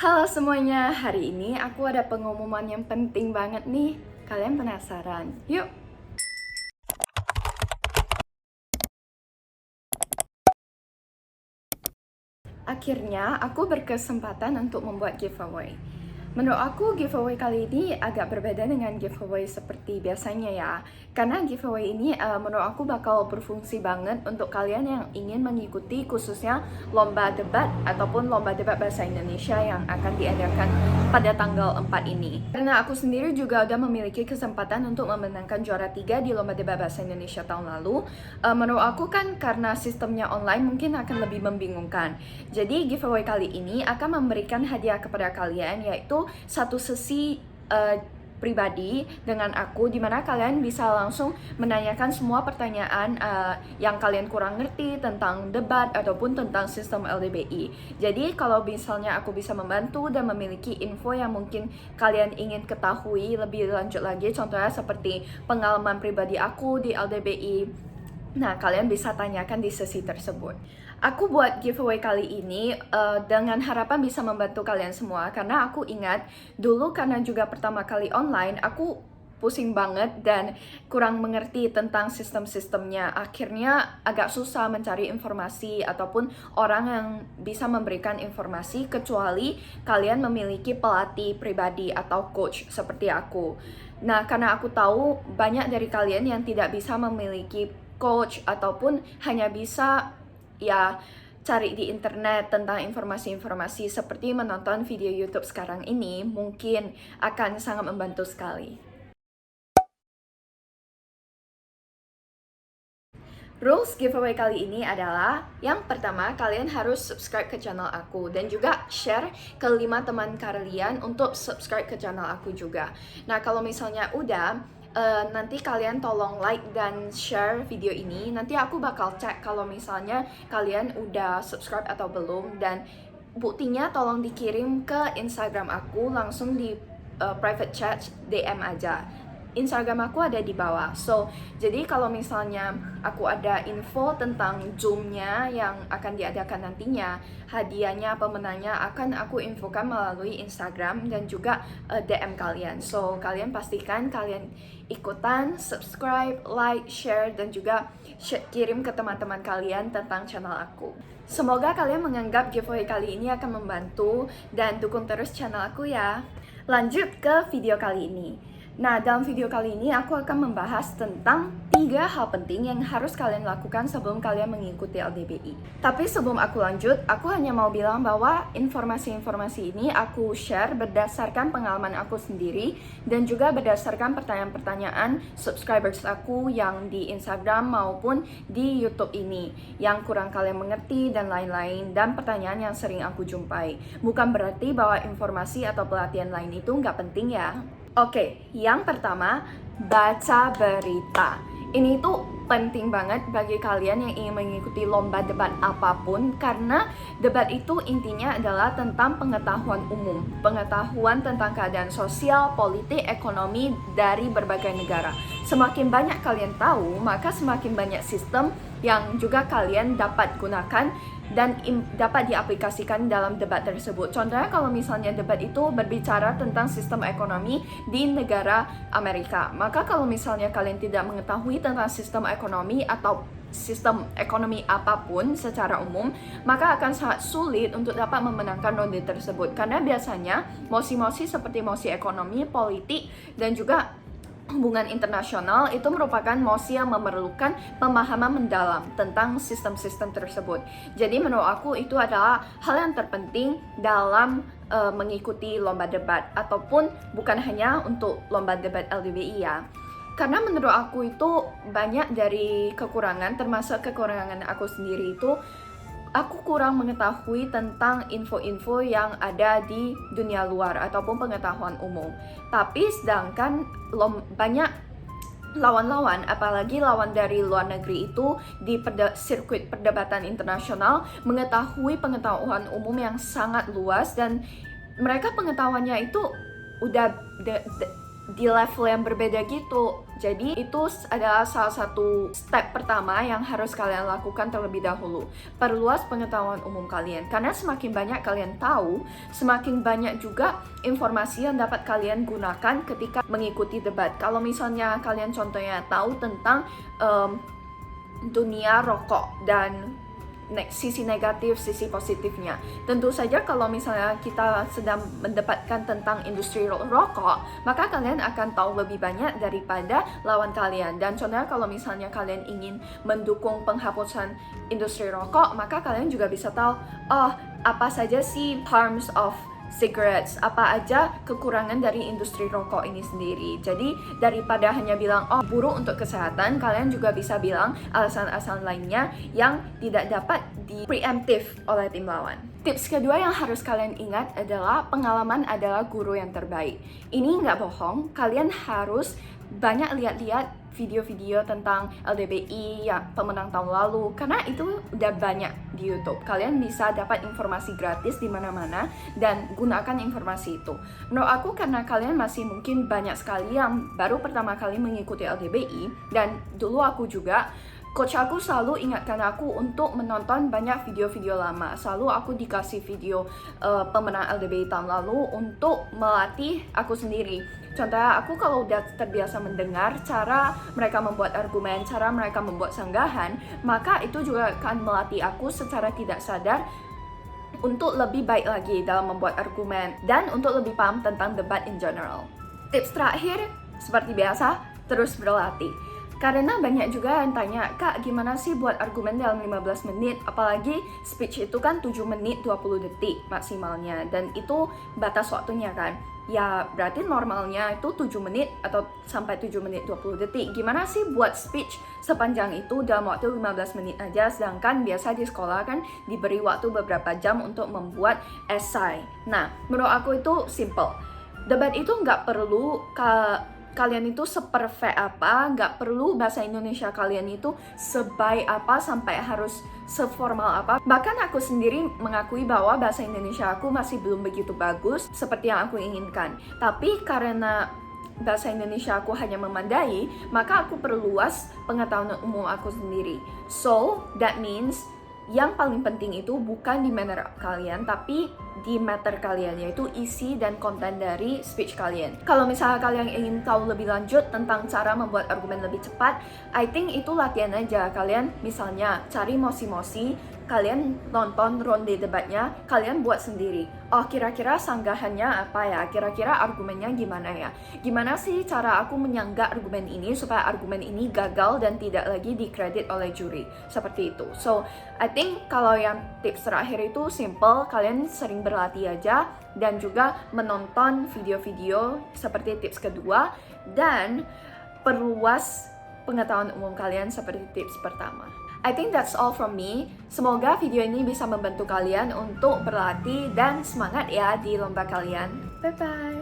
Halo semuanya, hari ini aku ada pengumuman yang penting banget nih. Kalian penasaran? Yuk! Akhirnya, aku berkesempatan untuk membuat giveaway. Menurut aku, giveaway kali ini agak berbeda dengan giveaway seperti biasanya ya. Karena giveaway ini menurut aku bakal berfungsi banget untuk kalian yang ingin mengikuti khususnya lomba debat ataupun lomba debat bahasa Indonesia yang akan diadakan pada tanggal 4 ini. Karena aku sendiri juga udah memiliki kesempatan untuk memenangkan juara 3 di lomba debat bahasa Indonesia tahun lalu. Menurut aku kan karena sistemnya online mungkin akan lebih membingungkan. Jadi giveaway kali ini akan memberikan hadiah kepada kalian, yaitu satu sesi pribadi dengan aku, dimana kalian bisa langsung menanyakan semua pertanyaan yang kalian kurang ngerti tentang debat ataupun tentang sistem LDBI. Jadi kalau misalnya aku bisa membantu dan memiliki info yang mungkin kalian ingin ketahui lebih lanjut lagi, contohnya seperti pengalaman pribadi aku di LDBI, nah, kalian bisa tanyakan di sesi tersebut. Aku buat giveaway kali ini dengan harapan bisa membantu kalian semua, karena aku ingat dulu karena juga pertama kali online, aku pusing banget dan kurang mengerti tentang sistem-sistemnya. Akhirnya agak susah mencari informasi ataupun orang yang bisa memberikan informasi kecuali kalian memiliki pelatih pribadi atau coach seperti aku. Nah, karena aku tahu banyak dari kalian yang tidak bisa memiliki coach ataupun hanya bisa ya cari di internet tentang informasi-informasi seperti menonton video YouTube sekarang ini, mungkin akan sangat membantu sekali. Rules giveaway kali ini adalah, yang pertama, kalian harus subscribe ke channel aku dan juga share ke 5 teman kalian untuk subscribe ke channel aku juga. Nah, kalau misalnya udah, nanti kalian tolong like dan share video ini. Nanti aku bakal cek kalau misalnya kalian udah subscribe atau belum, dan buktinya tolong dikirim ke Instagram aku langsung di private chat, DM aja. Instagram aku ada di bawah. So, jadi kalau misalnya aku ada info tentang Zoom-nya yang akan diadakan nantinya, hadiahnya, pemenangnya akan aku infokan melalui Instagram dan juga DM kalian. So, kalian pastikan kalian ikutan, subscribe, like, share, dan juga kirim ke teman-teman kalian tentang channel aku. Semoga kalian menganggap giveaway kali ini akan membantu dan dukung terus channel aku ya. Lanjut ke video kali ini. Nah, dalam video kali ini aku akan membahas tentang 3 hal penting yang harus kalian lakukan sebelum kalian mengikuti LDBI. Tapi sebelum aku lanjut, aku hanya mau bilang bahwa informasi-informasi ini aku share berdasarkan pengalaman aku sendiri dan juga berdasarkan pertanyaan-pertanyaan subscribers aku yang di Instagram maupun di YouTube ini yang kurang kalian mengerti dan lain-lain, dan pertanyaan yang sering aku jumpai. Bukan berarti bahwa informasi atau pelatihan lain itu nggak penting ya. Oke, yang pertama, baca berita. Ini tuh penting banget bagi kalian yang ingin mengikuti lomba debat apapun, karena debat itu intinya adalah tentang pengetahuan umum, pengetahuan tentang keadaan sosial, politik, ekonomi dari berbagai negara. Semakin banyak kalian tahu, maka semakin banyak sistem yang juga kalian dapat gunakan dan dapat diaplikasikan dalam debat tersebut. Contohnya kalau misalnya debat itu berbicara tentang sistem ekonomi di negara Amerika, maka kalau misalnya kalian tidak mengetahui tentang sistem ekonomi atau sistem ekonomi apapun secara umum, maka akan sangat sulit untuk dapat memenangkan ronde tersebut. Karena biasanya mosi-mosi seperti mosi ekonomi, politik, dan juga hubungan internasional itu merupakan mosi yang memerlukan pemahaman mendalam tentang sistem-sistem tersebut. Jadi menurut aku itu adalah hal yang terpenting dalam mengikuti lomba debat, ataupun bukan hanya untuk lomba debat LDBI ya. Karena menurut aku itu banyak dari kekurangan, termasuk kekurangan aku sendiri itu, aku kurang mengetahui tentang info-info yang ada di dunia luar ataupun pengetahuan umum. Tapi sedangkan banyak lawan-lawan, apalagi lawan dari luar negeri itu di sirkuit perdebatan internasional, mengetahui pengetahuan umum yang sangat luas, dan mereka pengetahuannya itu udah di level yang berbeda gitu. Jadi itu adalah salah satu step pertama yang harus kalian lakukan terlebih dahulu. Perluas pengetahuan umum kalian. Karena semakin banyak kalian tahu, semakin banyak juga informasi yang dapat kalian gunakan ketika mengikuti debat. Kalau misalnya kalian contohnya tahu tentang dunia rokok dan sisi negatif, sisi positifnya. Tentu saja kalau misalnya kita sedang mendapatkan tentang industri rokok, maka kalian akan tahu lebih banyak daripada lawan kalian. Dan contohnya kalau misalnya kalian ingin mendukung penghapusan industri rokok, maka kalian juga bisa tahu, oh, apa saja sih harms of cigarettes, apa aja kekurangan dari industri rokok ini sendiri. Jadi daripada hanya bilang oh buruk untuk kesehatan, kalian juga bisa bilang alasan-alasan lainnya yang tidak dapat di preemptive oleh tim lawan. Tips kedua yang harus kalian ingat adalah pengalaman adalah guru yang terbaik. Ini nggak bohong, kalian harus banyak lihat-lihat video-video tentang LDBI yang pemenang tahun lalu, karena itu udah banyak di YouTube. Kalian bisa dapat informasi gratis di mana-mana dan gunakan informasi itu. Menurut aku karena kalian masih mungkin banyak sekali yang baru pertama kali mengikuti LDBI, dan dulu aku juga, coach aku selalu ingatkan aku untuk menonton banyak video-video lama. Selalu aku dikasih video pemenang LDBI tahun lalu untuk melatih aku sendiri. Contohnya aku kalau udah terbiasa mendengar cara mereka membuat argumen, cara mereka membuat sanggahan, maka itu juga akan melatih aku secara tidak sadar untuk lebih baik lagi dalam membuat argumen dan untuk lebih paham tentang debat in general. Tips terakhir, seperti biasa, terus berlatih. Karena banyak juga yang tanya, Kak, gimana sih buat argumen dalam 15 menit? Apalagi speech itu kan 7 menit 20 detik maksimalnya, dan itu batas waktunya kan. Ya berarti normalnya itu 7 menit atau sampai 7 menit 20 detik. Gimana sih buat speech sepanjang itu dalam waktu 15 menit aja, sedangkan biasa di sekolah kan diberi waktu beberapa jam untuk membuat esai. Nah, menurut aku itu simple. Debat itu nggak perlu kalian itu seperfect apa, nggak perlu bahasa Indonesia kalian itu sebaik apa sampai harus seformal apa. Bahkan aku sendiri mengakui bahwa bahasa Indonesia aku masih belum begitu bagus seperti yang aku inginkan. Tapi karena bahasa Indonesia aku hanya memadai, maka aku perluas pengetahuan umum aku sendiri. So, that means yang paling penting itu bukan di manner kalian, tapi di matter kalian, yaitu isi dan konten dari speech kalian. Kalau misalnya kalian ingin tahu lebih lanjut tentang cara membuat argumen lebih cepat, I think itu latihan aja. Kalian misalnya cari mosi-mosi, kalian nonton ronde debatnya, kalian buat sendiri. Oh, kira-kira sanggahannya apa ya? Kira-kira argumennya gimana ya? Gimana sih cara aku menyanggah argumen ini supaya argumen ini gagal dan tidak lagi dikredit oleh juri? Seperti itu. So, I think kalau yang tips terakhir itu simple, kalian sering berlatih aja dan juga menonton video-video seperti tips kedua, dan perluas pengetahuan umum kalian seperti tips pertama. I think that's all from me. Semoga video ini bisa membantu kalian untuk berlatih dan semangat ya di lomba kalian. Bye-bye!